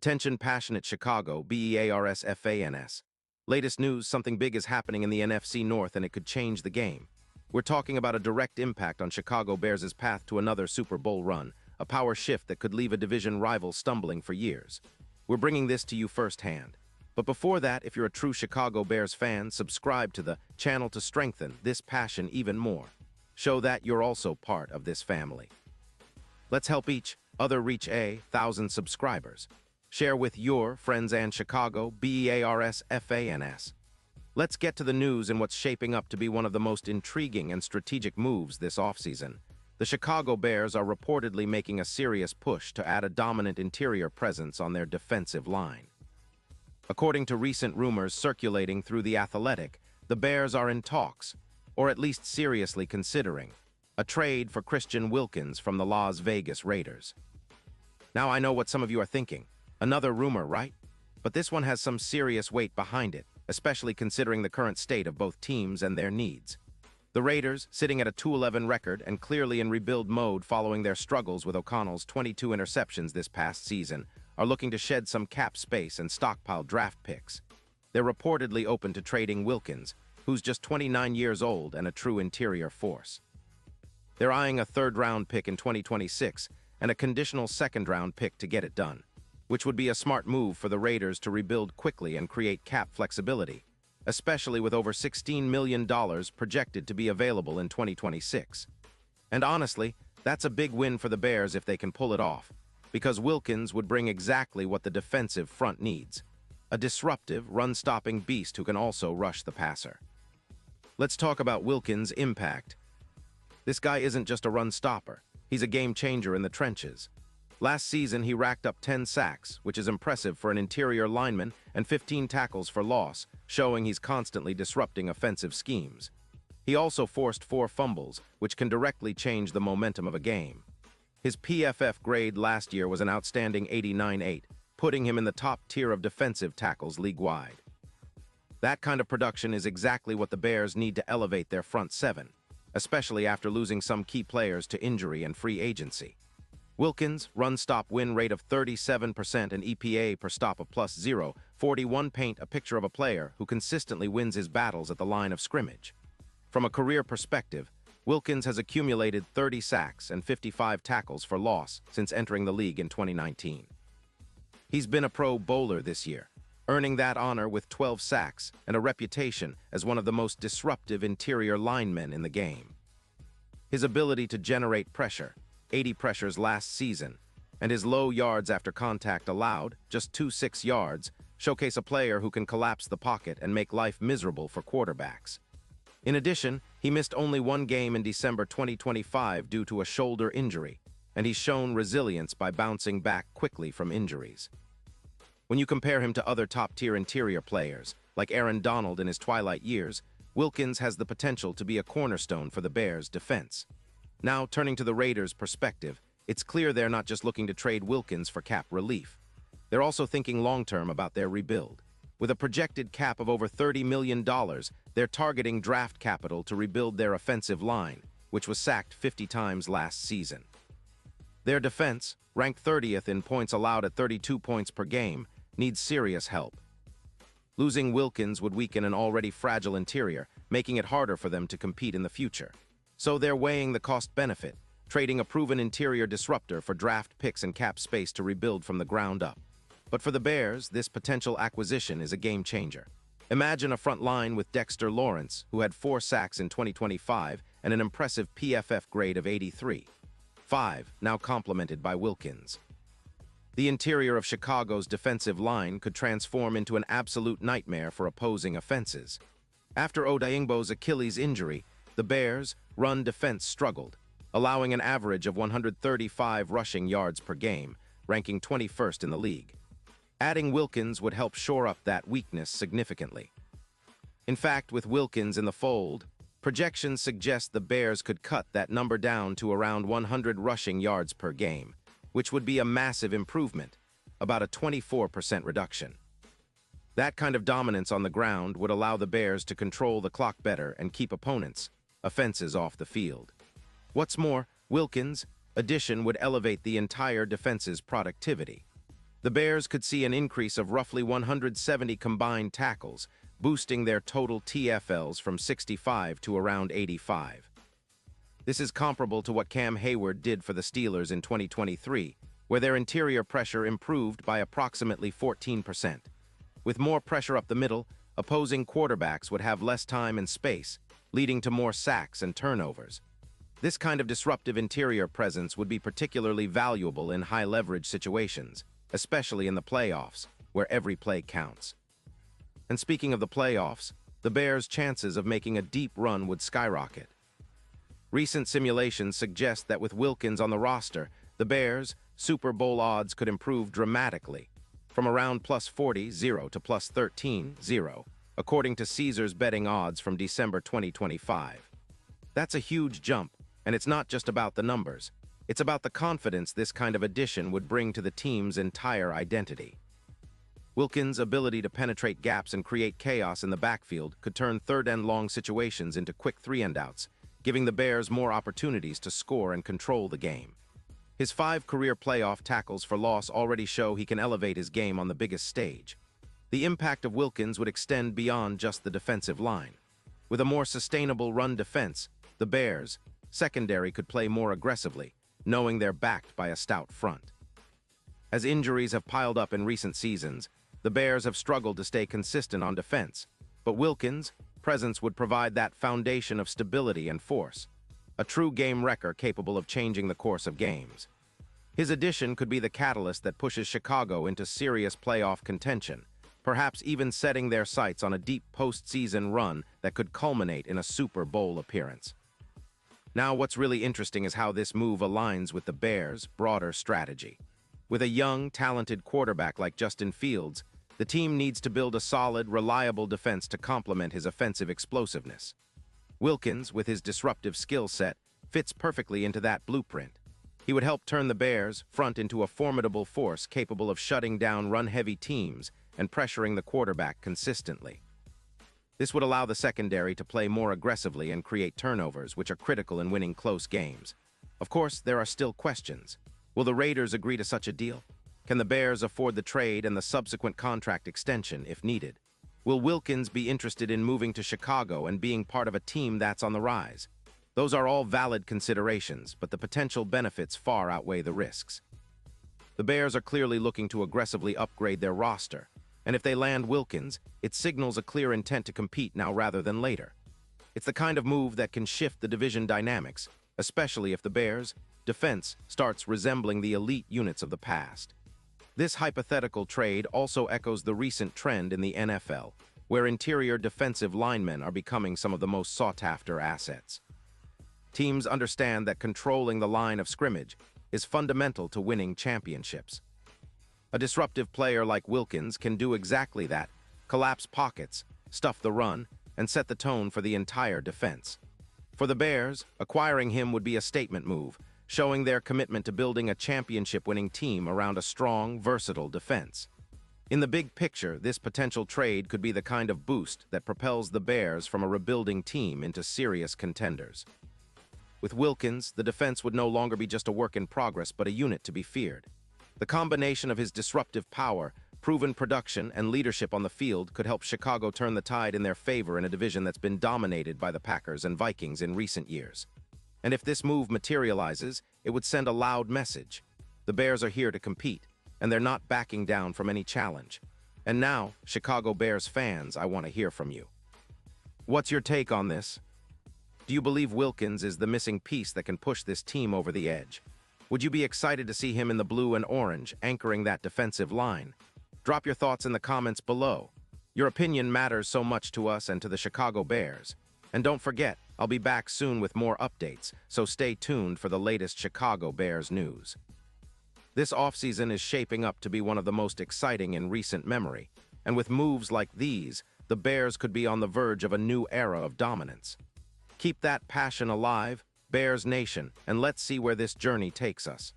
Attention passionate Chicago, Bears fans. Latest news, something big is happening in the NFC North and it could change the game. We're talking about a direct impact on Chicago Bears' path to another Super Bowl run, a power shift that could leave a division rival stumbling for years. We're bringing this to you firsthand. But before that, if you're a true Chicago Bears fan, subscribe to the channel to strengthen this passion even more. Show that you're also part of this family. Let's help each other reach 1,000 subscribers. Share with your friends and Chicago Bears fans. Let's get to the news and what's shaping up to be one of the most intriguing and strategic moves this offseason. The Chicago Bears are reportedly making a serious push to add a dominant interior presence on their defensive line. According to recent rumors circulating through The Athletic, the Bears are in talks, or at least seriously considering, a trade for Christian Wilkins from the Las Vegas Raiders. Now I know what some of you are thinking. Another rumor, right? But this one has some serious weight behind it, especially considering the current state of both teams and their needs. The Raiders, sitting at a 2-11 record and clearly in rebuild mode following their struggles with O'Connell's 22 interceptions this past season, are looking to shed some cap space and stockpile draft picks. They're reportedly open to trading Wilkins, who's just 29 years old and a true interior force. They're eyeing a third-round pick in 2026 and a conditional second-round pick to get it done, which would be a smart move for the Raiders to rebuild quickly and create cap flexibility, especially with over $16 million projected to be available in 2026. And honestly, that's a big win for the Bears if they can pull it off, because Wilkins would bring exactly what the defensive front needs: a disruptive, run-stopping beast who can also rush the passer. Let's talk about Wilkins' impact. This guy isn't just a run-stopper, he's a game-changer in the trenches. Last season, he racked up 10 sacks, which is impressive for an interior lineman, and 15 tackles for loss, showing he's constantly disrupting offensive schemes. He also forced 4 fumbles, which can directly change the momentum of a game. His PFF grade last year was an outstanding 89.8, putting him in the top tier of defensive tackles league-wide. That kind of production is exactly what the Bears need to elevate their front seven, especially after losing some key players to injury and free agency. Wilkins' run-stop win rate of 37% and EPA per stop of +0.41 paint a picture of a player who consistently wins his battles at the line of scrimmage. From a career perspective, Wilkins has accumulated 30 sacks and 55 tackles for loss since entering the league in 2019. He's been a Pro Bowler this year, earning that honor with 12 sacks and a reputation as one of the most disruptive interior linemen in the game. His ability to generate pressure, 80 pressures last season, and his low yards after contact allowed, just 2.6 yards, showcase a player who can collapse the pocket and make life miserable for quarterbacks. In addition, he missed only one game in December 2025 due to a shoulder injury, and he's shown resilience by bouncing back quickly from injuries. When you compare him to other top-tier interior players, like Aaron Donald in his twilight years, Wilkins has the potential to be a cornerstone for the Bears' defense. Now, turning to the Raiders' perspective, it's clear they're not just looking to trade Wilkins for cap relief. They're also thinking long-term about their rebuild. With a projected cap of over $30 million, they're targeting draft capital to rebuild their offensive line, which was sacked 50 times last season. Their defense, ranked 30th in points allowed at 32 points per game, needs serious help. Losing Wilkins would weaken an already fragile interior, making it harder for them to compete in the future. So they're weighing the cost-benefit, trading a proven interior disruptor for draft picks and cap space to rebuild from the ground up. But for the Bears, this potential acquisition is a game-changer. Imagine a front line with Dexter Lawrence, who had 4 sacks in 2025 and an impressive PFF grade of 83.5, now complemented by Wilkins. The interior of Chicago's defensive line could transform into an absolute nightmare for opposing offenses. After Odeyingbo's Achilles injury, the Bears' run defense struggled, allowing an average of 135 rushing yards per game, ranking 21st in the league. Adding Wilkins would help shore up that weakness significantly. In fact, with Wilkins in the fold, projections suggest the Bears could cut that number down to around 100 rushing yards per game, which would be a massive improvement, about a 24% reduction. That kind of dominance on the ground would allow the Bears to control the clock better and keep opponents' offenses off the field. What's more, Wilkins' addition would elevate the entire defense's productivity. The Bears could see an increase of roughly 170 combined tackles, boosting their total TFLs from 65 to around 85. This is comparable to what Cam Hayward did for the Steelers in 2023, where their interior pressure improved by approximately 14%. With more pressure up the middle, opposing quarterbacks would have less time and space, leading to more sacks and turnovers. This kind of disruptive interior presence would be particularly valuable in high-leverage situations, especially in the playoffs, where every play counts. And speaking of the playoffs, the Bears' chances of making a deep run would skyrocket. Recent simulations suggest that with Wilkins on the roster, the Bears' Super Bowl odds could improve dramatically, from around plus 40-0 to plus 13-0, according to Caesars betting odds from December 2025. That's a huge jump, and it's not just about the numbers. It's about the confidence this kind of addition would bring to the team's entire identity. Wilkins' ability to penetrate gaps and create chaos in the backfield could turn third-and-long situations into quick three-and-outs, giving the Bears more opportunities to score and control the game. His 5 career playoff tackles for loss already show he can elevate his game on the biggest stage. The impact of Wilkins would extend beyond just the defensive line. With a more sustainable run defense, the Bears' secondary could play more aggressively, knowing they're backed by a stout front. As injuries have piled up in recent seasons, the Bears have struggled to stay consistent on defense, but Wilkins' presence would provide that foundation of stability and force, a true game wrecker capable of changing the course of games. His addition could be the catalyst that pushes Chicago into serious playoff contention, perhaps even setting their sights on a deep postseason run that could culminate in a Super Bowl appearance. Now, what's really interesting is how this move aligns with the Bears' broader strategy. With a young, talented quarterback like Justin Fields, the team needs to build a solid, reliable defense to complement his offensive explosiveness. Wilkins, with his disruptive skill set, fits perfectly into that blueprint. He would help turn the Bears' front into a formidable force capable of shutting down run-heavy teams and pressuring the quarterback consistently. This would allow the secondary to play more aggressively and create turnovers, which are critical in winning close games. Of course, there are still questions. Will the Raiders agree to such a deal? Can the Bears afford the trade and the subsequent contract extension if needed? Will Wilkins be interested in moving to Chicago and being part of a team that's on the rise? Those are all valid considerations, but the potential benefits far outweigh the risks. The Bears are clearly looking to aggressively upgrade their roster, and if they land Wilkins, it signals a clear intent to compete now rather than later. It's the kind of move that can shift the division dynamics, especially if the Bears' defense starts resembling the elite units of the past. This hypothetical trade also echoes the recent trend in the NFL, where interior defensive linemen are becoming some of the most sought-after assets. Teams understand that controlling the line of scrimmage is fundamental to winning championships. A disruptive player like Wilkins can do exactly that: collapse pockets, stuff the run, and set the tone for the entire defense. For the Bears, acquiring him would be a statement move, showing their commitment to building a championship-winning team around a strong, versatile defense. In the big picture, this potential trade could be the kind of boost that propels the Bears from a rebuilding team into serious contenders. With Wilkins, the defense would no longer be just a work in progress, but a unit to be feared. The combination of his disruptive power, proven production, and leadership on the field could help Chicago turn the tide in their favor in a division that's been dominated by the Packers and Vikings in recent years. And if this move materializes, it would send a loud message. The Bears are here to compete, and they're not backing down from any challenge. And now, Chicago Bears fans, I want to hear from you. What's your take on this? Do you believe Wilkins is the missing piece that can push this team over the edge? Would you be excited to see him in the blue and orange, anchoring that defensive line? Drop your thoughts in the comments below. Your opinion matters so much to us and to the Chicago Bears. And don't forget, I'll be back soon with more updates, so stay tuned for the latest Chicago Bears news. This offseason is shaping up to be one of the most exciting in recent memory, and with moves like these, the Bears could be on the verge of a new era of dominance. Keep that passion alive, Bears Nation, and let's see where this journey takes us.